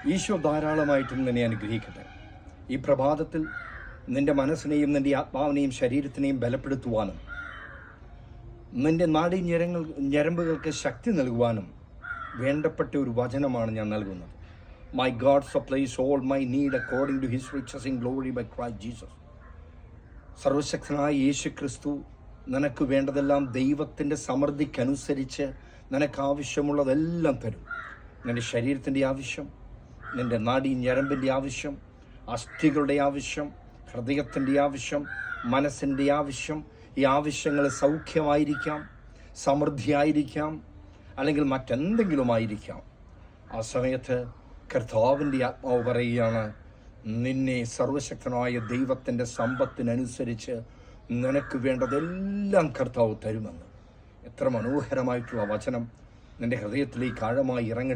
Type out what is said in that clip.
ഈശോ ധാരാളമായിട്ടും നിന്നെ അനുഗ്രഹിക്കട്ടെ. ഈ പ്രഭാതത്തിൽ നിന്റെ മനസ്സിനെയും നിന്റെ ആത്മാവിനെയും ശരീരത്തിനെയും ബലപ്പെടുത്തുവാനും നിന്റെ നാഡീ ഞരമ്പുകൾക്ക് ശക്തി നൽകുവാനും വേണ്ടപ്പെട്ട ഒരു വചനമാണ് ഞാൻ നൽകുന്നത്. My God supplies all my need according to his riches in glory by Christ Jesus. സർവശക്തനായ യേശു ക്രിസ്തു നിനക്ക് വേണ്ടതെല്ലാം ദൈവത്തിൻ്റെ സമൃദ്ധിക്കനുസരിച്ച് നിനക്ക് ആവശ്യമുള്ളതെല്ലാം തരും. നിൻ്റെ ശരീരത്തിൻ്റെ ആവശ്യം, നിൻ്റെ നാഡീ ഞരമ്പിൻ്റെ ആവശ്യം, അസ്ഥികളുടെ ആവശ്യം, ഹൃദയത്തിൻ്റെ ആവശ്യം, മനസ്സിൻ്റെ ആവശ്യം, ഈ ആവശ്യങ്ങൾ സൗഖ്യമായിരിക്കാം, സമൃദ്ധിയായിരിക്കാം, അല്ലെങ്കിൽ മറ്റെന്തെങ്കിലുമായിരിക്കാം. ആ സമയത്ത് കർത്താവിൻ്റെ ആത്മാവ് പറയുകയാണ്, നിന്നെ സർവശക്തനായ ദൈവത്തിൻ്റെ സമ്പത്തിനനുസരിച്ച് നിനക്ക് വേണ്ടതെല്ലാം കർത്താവ് തരുമെന്ന്. എത്ര മനോഹരമായിട്ടുള്ള വചനം നിൻ്റെ ഹൃദയത്തിലേക്ക് ആഴമായി ഇറങ്ങട്ടെ.